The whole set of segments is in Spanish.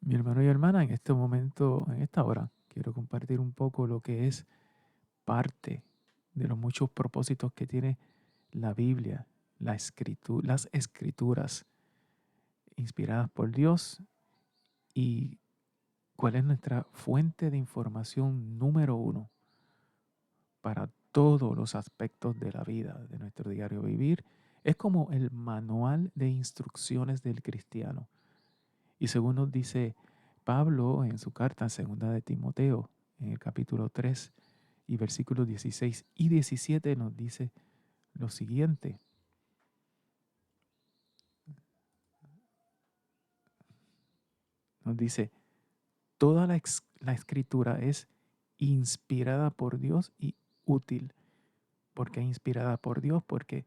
Mi hermano y hermana, en este momento, en esta hora, quiero compartir un poco lo que es parte de los muchos propósitos que tiene la Biblia, las escrituras inspiradas por Dios y cuál es nuestra fuente de información número uno para todos los aspectos de la vida, de nuestro diario vivir. Es como el manual de instrucciones del cristiano. Y según nos dice Pablo en su carta segunda de Timoteo, en el capítulo 3 y versículos 16 y 17 nos dice lo siguiente. Nos dice, toda la escritura es inspirada por Dios y útil. ¿Por qué inspirada por Dios? Porque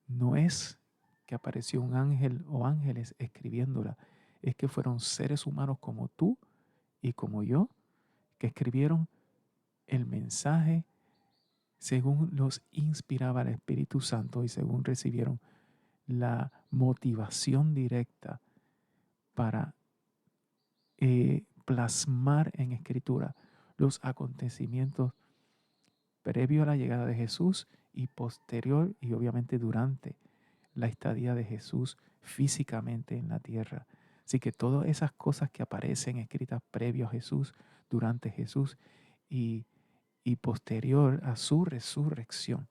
no es que apareció un ángel o ángeles escribiéndola, es que fueron seres humanos como tú y como yo que escribieron el mensaje según los inspiraba el Espíritu Santo y según recibieron la motivación directa para plasmar en escritura los acontecimientos previo a la llegada de Jesús y posterior y obviamente durante la estadía de Jesús físicamente en la tierra. Así que todas esas cosas que aparecen escritas previo a Jesús, durante Jesús y, y posterior a su resurrección,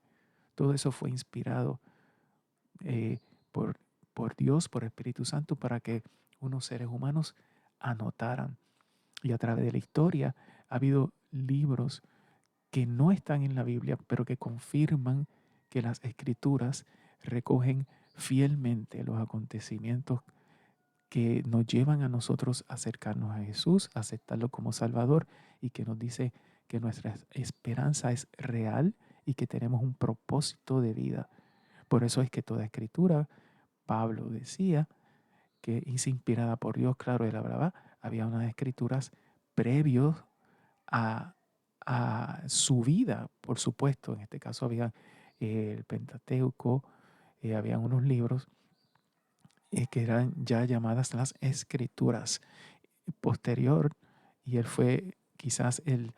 todo eso fue inspirado eh, por, por Dios, por Espíritu Santo, para que unos seres humanos anotaran. Y a través de la historia ha habido libros que no están en la Biblia, pero que confirman que las escrituras recogen fielmente los acontecimientos que nos llevan a nosotros a acercarnos a Jesús, a aceptarlo como Salvador y que nos dice que nuestra esperanza es real y que tenemos un propósito de vida. Por eso es que toda escritura, Pablo decía, que es inspirada por Dios, claro, él hablaba, había unas escrituras previos a, a su vida, por supuesto. En este caso había el Pentateuco, había unos libros que eran ya llamadas las escrituras. Posterior, y él fue quizás el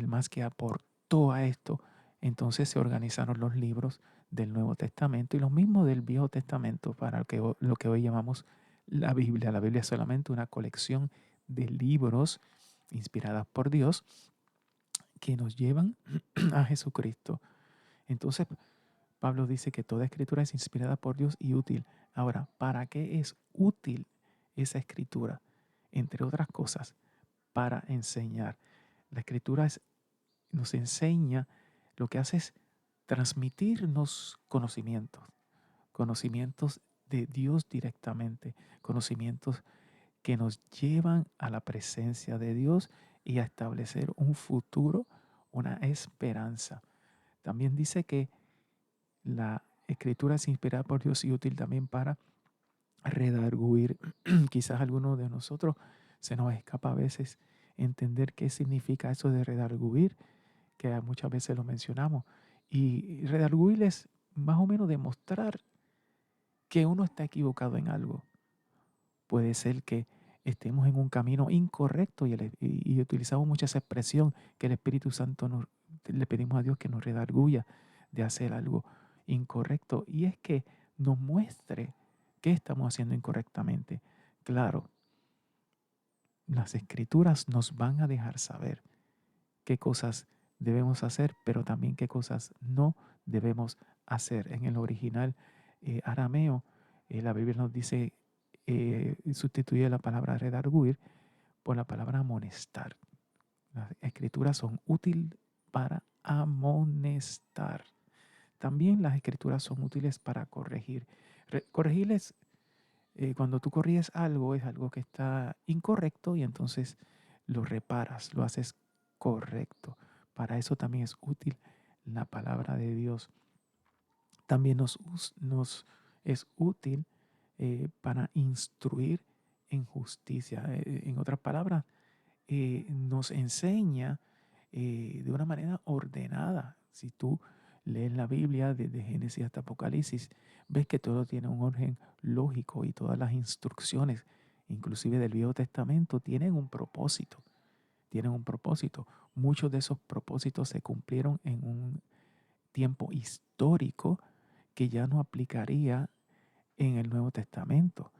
más que aportó a esto, entonces se organizaron los libros del Nuevo Testamento y los mismos del Viejo Testamento para lo que hoy llamamos la Biblia. La Biblia es solamente una colección de libros inspiradas por Dios que nos llevan a Jesucristo. Entonces, Pablo dice que toda escritura es inspirada por Dios y útil. Ahora, ¿para qué es útil esa escritura? Entre otras cosas, para enseñar. La escritura nos enseña, lo que hace es transmitirnos conocimientos, conocimientos de Dios directamente, conocimientos que nos llevan a la presencia de Dios y a establecer un futuro, una esperanza. También dice que la escritura es inspirada por Dios y útil también para redarguir. Quizás a alguno de nosotros se nos escapa a veces entender qué significa eso de redarguir, que muchas veces lo mencionamos. Y redarguir es más o menos demostrar que uno está equivocado en algo. Puede ser que estemos en un camino incorrecto y utilizamos mucha esa expresión que el Espíritu Santo le pedimos a Dios que nos redarguya de hacer algo incorrecto. Y es que nos muestre qué estamos haciendo incorrectamente. Claro, las escrituras nos van a dejar saber qué cosas debemos hacer, pero también qué cosas no debemos hacer. En el original arameo, la Biblia nos dice, sustituye la palabra redarguir por la palabra amonestar. Las escrituras son útiles para amonestar. También las escrituras son útiles para corregir. Corregirles, cuando tú corriges algo, es algo que está incorrecto y entonces lo reparas, lo haces correcto. Para eso también es útil la palabra de Dios. También nos es útil para instruir en justicia. En otras palabras, nos enseña de una manera ordenada. Si tú lees la Biblia desde Génesis hasta Apocalipsis, ves que todo tiene un orden lógico y todas las instrucciones inclusive del Viejo Testamento, tienen un propósito. Tienen un propósito. Muchos de esos propósitos se cumplieron en un tiempo histórico que ya no aplicaría en el Nuevo Testamento.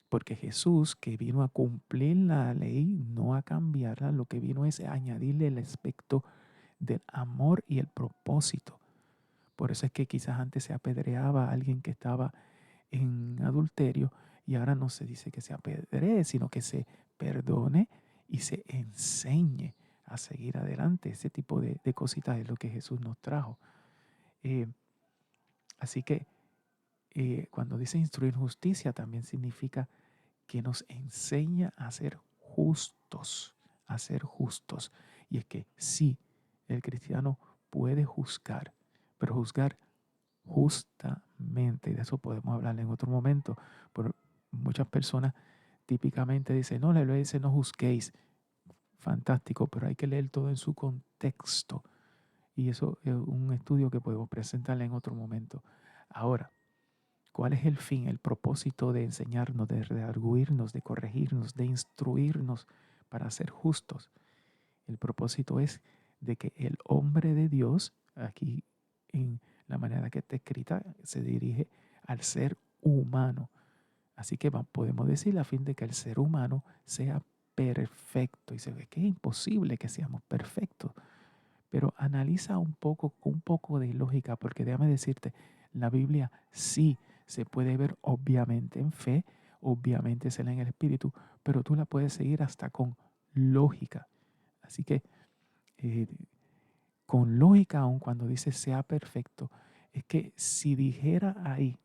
Porque Jesús, que vino a cumplir la ley, no a cambiarla, lo que vino es a añadirle el aspecto del amor y el propósito. Por eso es que quizás antes se apedreaba a alguien que estaba en adulterio y ahora no se dice que se apedree, sino que se perdone y se enseñe a seguir adelante. Ese tipo de cositas es lo que Jesús nos trajo. Eh, así que cuando dice instruir justicia también significa que nos enseña a ser justos, a ser justos. Y es que sí, el cristiano puede juzgar, pero juzgar justamente, y de eso podemos hablar en otro momento. Pero muchas personas típicamente dicen, no, la Biblia dice no juzguéis. Fantástico, pero hay que leer todo en su contexto. Y eso es un estudio que podemos presentarle en otro momento. Ahora, ¿cuál es el fin, el propósito de enseñarnos, de redarguirnos, de corregirnos, de instruirnos para ser justos? El propósito es de que el hombre de Dios, aquí en la manera que está escrita, se dirige al ser humano. Así que podemos decir a fin de que el ser humano sea perfecto. Y se ve que es imposible que seamos perfectos. Pero analiza un poco, con un poco de lógica, porque déjame decirte, la Biblia sí se puede ver obviamente en fe, obviamente se lee en el Espíritu, pero tú la puedes seguir hasta con lógica. Así que eh, con lógica, aun cuando dice sea perfecto, es que si dijera ahí,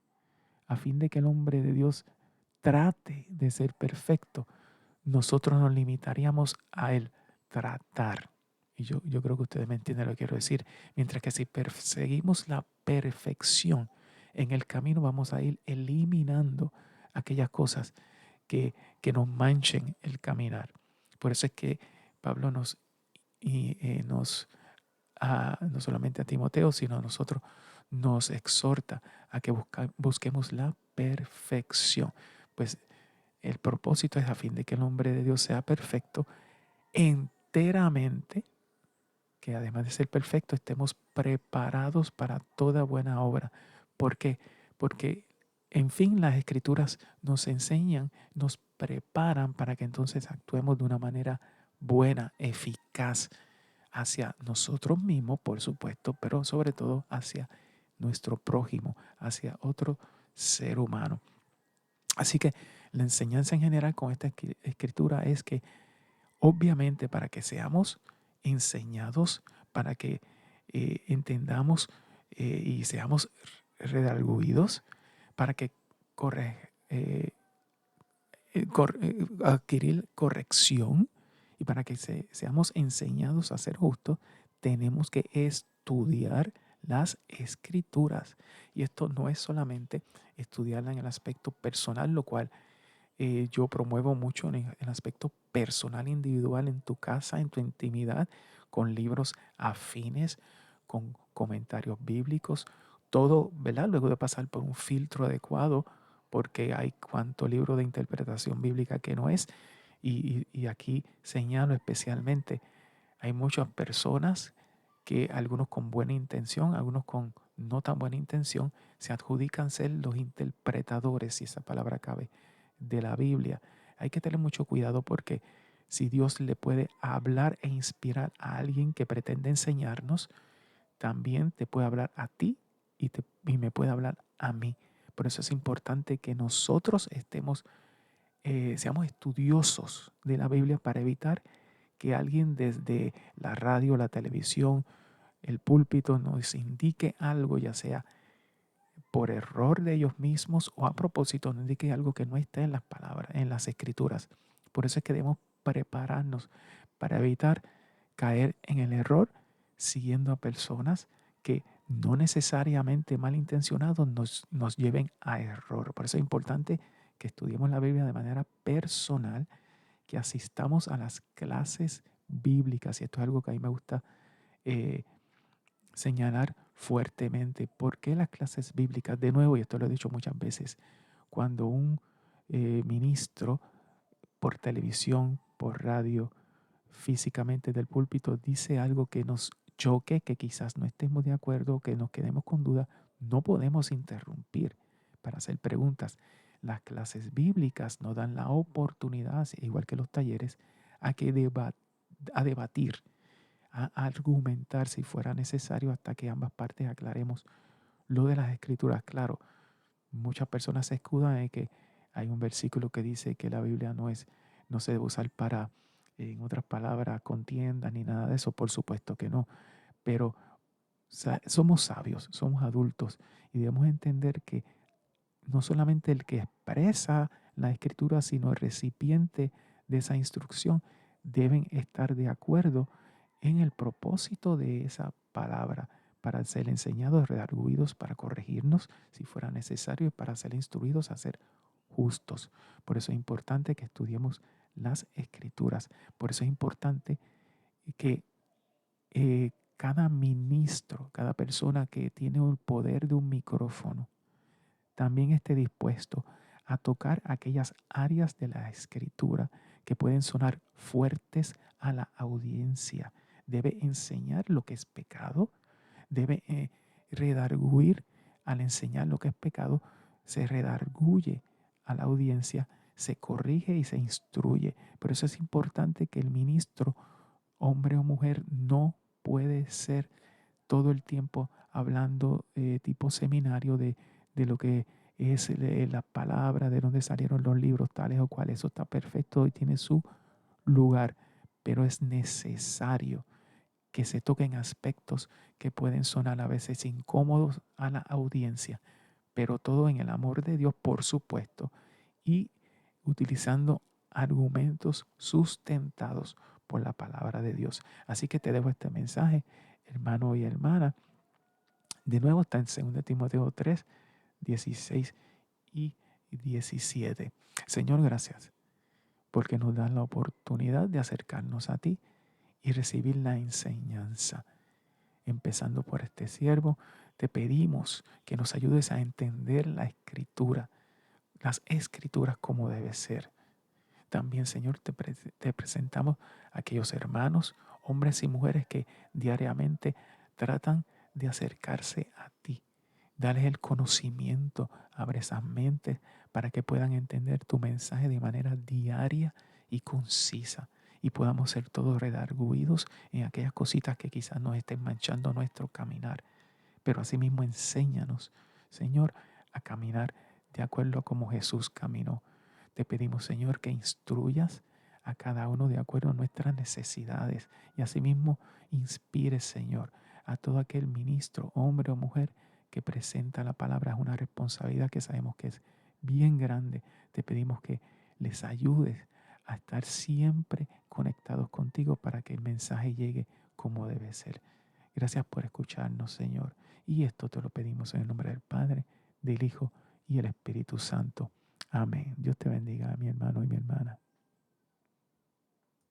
a fin de que el hombre de Dios trate de ser perfecto, nosotros nos limitaríamos a el tratar. Y yo creo que ustedes me entienden lo que quiero decir. Mientras que si perseguimos la perfección, en el camino vamos a ir eliminando aquellas cosas que nos manchen el caminar. Por eso es que Pablo nos no solamente a Timoteo, sino a nosotros, nos exhorta a que busquemos la perfección. Pues el propósito es a fin de que el hombre de Dios sea perfecto enteramente, que además de ser perfecto estemos preparados para toda buena obra. ¿Por qué? Porque, en fin, las escrituras nos enseñan, nos preparan para que entonces actuemos de una manera buena, eficaz, hacia nosotros mismos, por supuesto, pero sobre todo hacia nuestro prójimo, hacia otro ser humano. Así que la enseñanza en general con esta escritura es que obviamente para que seamos enseñados, para que entendamos y seamos redarguidos, para que adquirir corrección y para que seamos enseñados a ser justos, tenemos que estudiar las escrituras. Y esto no es solamente estudiarla en el aspecto personal, lo cual yo promuevo mucho en el aspecto personal, individual, en tu casa, en tu intimidad, con libros afines, con comentarios bíblicos, todo, ¿verdad? Luego de pasar por un filtro adecuado, porque hay cuánto libro de interpretación bíblica que no es. Y aquí señalo especialmente, hay muchas personas que algunos con buena intención, algunos con no tan buena intención, se adjudican ser los interpretadores, si esa palabra cabe, de la Biblia. Hay que tener mucho cuidado porque si Dios le puede hablar e inspirar a alguien que pretende enseñarnos, también te puede hablar a ti y me puede hablar a mí. Por eso es importante que nosotros seamos estudiosos de la Biblia para evitar que alguien desde la radio, la televisión, el púlpito nos indique algo, ya sea por error de ellos mismos o a propósito, nos indique algo que no está en las palabras, en las escrituras. Por eso es que debemos prepararnos para evitar caer en el error siguiendo a personas que no necesariamente malintencionados nos lleven a error. Por eso es importante que estudiemos la Biblia de manera personal, que asistamos a las clases bíblicas. Y esto es algo que a mí me gusta eh, señalar fuertemente. ¿Por qué las clases bíblicas? De nuevo, y esto lo he dicho muchas veces, cuando un ministro por televisión, por radio, físicamente del púlpito, dice algo que nos choque, que quizás no estemos de acuerdo, que nos quedemos con duda, no podemos interrumpir para hacer preguntas. Las clases bíblicas nos dan la oportunidad, igual que los talleres, a, a debatir, a argumentar si fuera necesario hasta que ambas partes aclaremos lo de las escrituras. Claro, muchas personas se escudan en que hay un versículo que dice que la Biblia no se debe usar para, en otras palabras, contiendas ni nada de eso. Por supuesto que no. Pero somos sabios, somos adultos y debemos entender que no solamente el que expresa la escritura, sino el recipiente de esa instrucción deben estar de acuerdo en el propósito de esa palabra para ser enseñados, redarguidos, para corregirnos si fuera necesario y para ser instruidos a ser justos. Por eso es importante que estudiemos las escrituras. Por eso es importante que cada ministro, cada persona que tiene el poder de un micrófono, también esté dispuesto a tocar aquellas áreas de la escritura que pueden sonar fuertes a la audiencia. Debe enseñar lo que es pecado, debe redarguir. Al enseñar lo que es pecado, se redarguye a la audiencia, se corrige y se instruye. Por eso es importante que el ministro, hombre o mujer, no puede ser todo el tiempo hablando tipo seminario de lo que es la palabra, de dónde salieron los libros tales o cuales. Eso está perfecto y tiene su lugar, pero es necesario que se toquen aspectos que pueden sonar a veces incómodos a la audiencia, pero todo en el amor de Dios, por supuesto, y utilizando argumentos sustentados por la palabra de Dios. Así que te dejo este mensaje, hermano y hermana. De nuevo está en 2 Timoteo 3, 16 y 17. Señor, gracias porque nos das la oportunidad de acercarnos a ti y recibir la enseñanza. Empezando por este siervo, te pedimos que nos ayudes a entender la escritura, las escrituras como debe ser. También, Señor, te presentamos a aquellos hermanos, hombres y mujeres que diariamente tratan de acercarse a ti. Dales el conocimiento, abre esas mentes para que puedan entender tu mensaje de manera diaria y concisa y podamos ser todos redarguidos en aquellas cositas que quizás nos estén manchando nuestro caminar. Pero asimismo enséñanos, Señor, a caminar de acuerdo a como Jesús caminó. Te pedimos, Señor, que instruyas a cada uno de acuerdo a nuestras necesidades y asimismo inspires, Señor, a todo aquel ministro, hombre o mujer, que presenta la palabra. Es una responsabilidad que sabemos que es bien grande. Te pedimos que les ayudes a estar siempre conectados contigo para que el mensaje llegue como debe ser. Gracias por escucharnos, Señor. Y esto te lo pedimos en el nombre del Padre, del Hijo y el Espíritu Santo. Amén. Dios te bendiga, mi hermano y mi hermana.